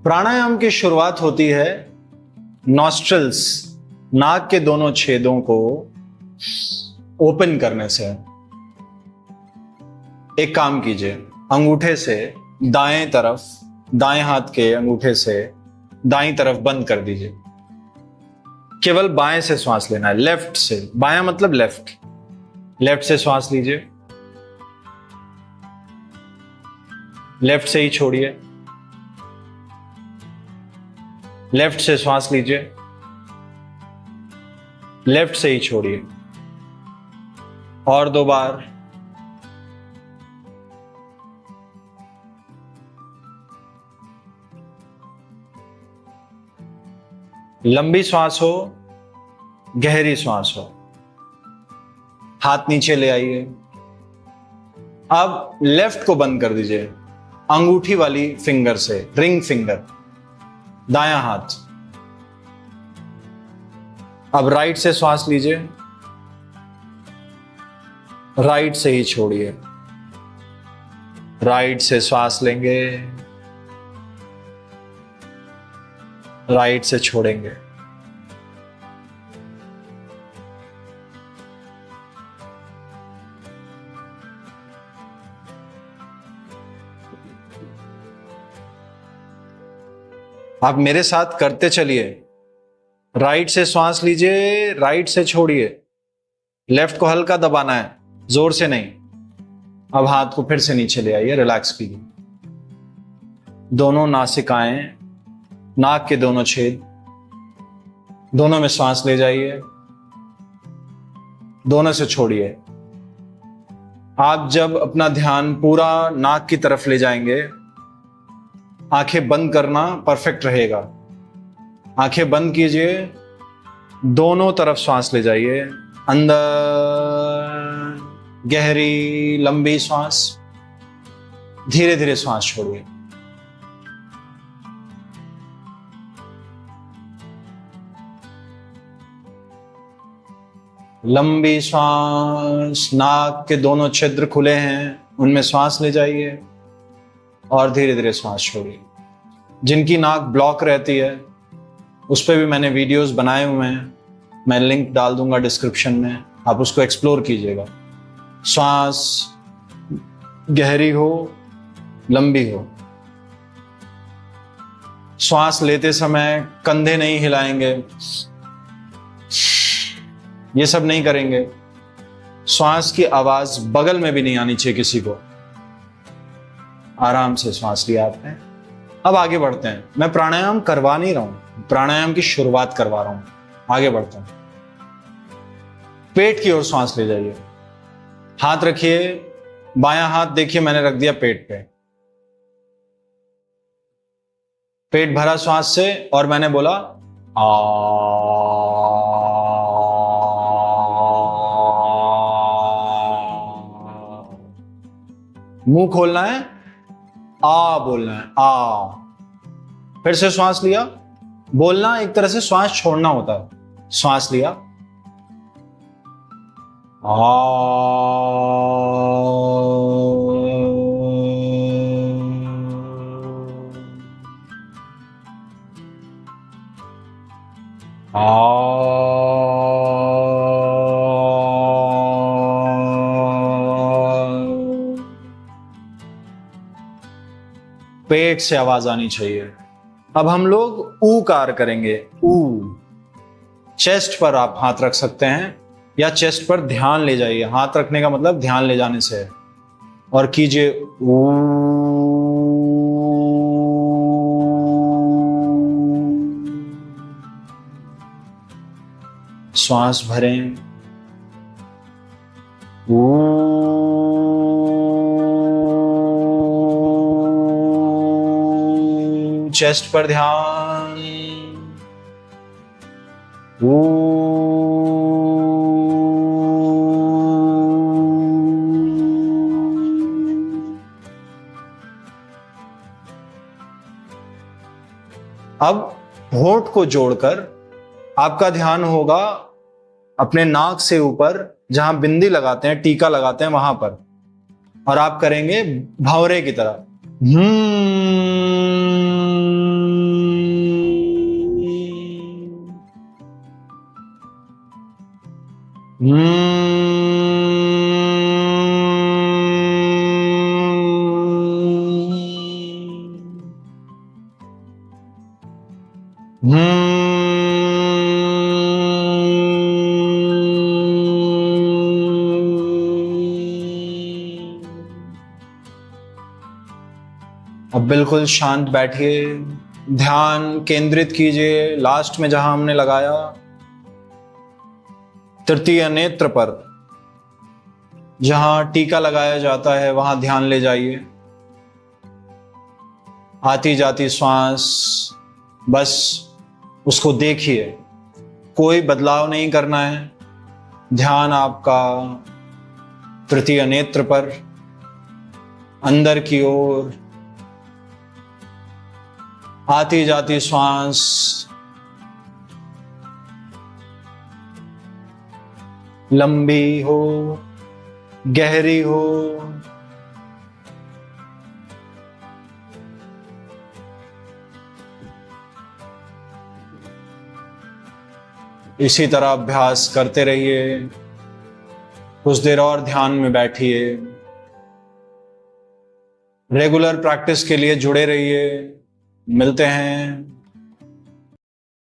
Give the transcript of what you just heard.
प्राणायाम की शुरुआत होती है नॉस्ट्रल्स, नाक के दोनों छेदों को ओपन करने से। एक काम कीजिए, अंगूठे से दाएं तरफ, दाएं हाथ के अंगूठे से दाईं तरफ बंद कर दीजिए। केवल बाएं से श्वास लेना है, लेफ्ट से। बायां मतलब लेफ्ट, लेफ्ट से श्वास लीजिए, लेफ्ट से ही छोड़िए। लेफ्ट से श्वास लीजिए, लेफ्ट से ही छोड़िए। और 2 बार। लंबी श्वास हो, गहरी श्वास हो। हाथ नीचे ले आइए। अब लेफ्ट को बंद कर दीजिए अंगूठी वाली फिंगर से, रिंग फिंगर, दायां हाथ। अब राइट से श्वास लीजिए, राइट से ही छोड़िए। राइट से श्वास लेंगे, राइट से छोड़ेंगे। आप मेरे साथ करते चलिए। राइट से श्वास लीजिए, राइट से छोड़िए। लेफ्ट को हल्का दबाना है, जोर से नहीं। अब हाथ को फिर से नीचे ले आइए, रिलैक्स कीजिए। दोनों नासिकाएं, नाक के दोनों छेद, दोनों में श्वास ले जाइए, दोनों से छोड़िए। आप जब अपना ध्यान पूरा नाक की तरफ ले जाएंगे, आंखें बंद करना परफेक्ट रहेगा। आंखें बंद कीजिए, दोनों तरफ श्वास ले जाइए। अंदर गहरी लंबी श्वास, धीरे धीरे श्वास छोड़िए। लंबी श्वास, नाक के दोनों छिद्र खुले हैं, उनमें श्वास ले जाइए और धीरे धीरे श्वास छोड़िए। जिनकी नाक ब्लॉक रहती है, उस पर भी मैंने वीडियोस बनाए हुए हैं, मैं लिंक डाल दूंगा डिस्क्रिप्शन में, आप उसको एक्सप्लोर कीजिएगा। श्वास गहरी हो, लंबी हो। श्वास लेते समय कंधे नहीं हिलाएंगे, ये सब नहीं करेंगे। श्वास की आवाज बगल में भी नहीं आनी चाहिए किसी को। आराम से श्वास लिया आपने। अब आगे बढ़ते हैं। मैं प्राणायाम करवा नहीं रहा हूं, प्राणायाम की शुरुआत करवा रहा हूं। आगे बढ़ते हैं। पेट की ओर श्वास ले जाइए। हाथ रखिए, बायां हाथ देखिए मैंने रख दिया पेट पे। पेट भरा श्वास से, और मैंने बोला मुंह खोलना है, आ बोलना है, आ। फिर से श्वास लिया, बोलना एक तरह से श्वास छोड़ना होता है। श्वास लिया, पेट से आवाज आनी चाहिए। अब हम लोग ऊकार करेंगे। ऊ। चेस्ट पर आप हाथ रख सकते हैं या चेस्ट पर ध्यान ले जाइए। हाथ रखने का मतलब ध्यान ले जाने से है। और कीजिए ऊ। श्वास भरें। चेस्ट पर ध्यान। अब होंठ को जोड़कर आपका ध्यान होगा अपने नाक से ऊपर, जहां बिंदी लगाते हैं, टीका लगाते हैं, वहां पर। और आप करेंगे भंवरे की तरह। अब बिल्कुल शांत बैठिए, ध्यान केंद्रित कीजिए लास्ट में जहां हमने लगाया, तृतीय नेत्र पर जहां टीका लगाया जाता है वहां ध्यान ले जाइए। आती जाती श्वास, बस उसको देखिए, कोई बदलाव नहीं करना है। ध्यान आपका तृतीय नेत्र पर, अंदर की ओर आती जाती श्वास, लंबी हो, गहरी हो, इसी तरह अभ्यास करते रहिए। कुछ देर और ध्यान में बैठिए। रेगुलर प्रैक्टिस के लिए जुड़े रहिए। मिलते हैं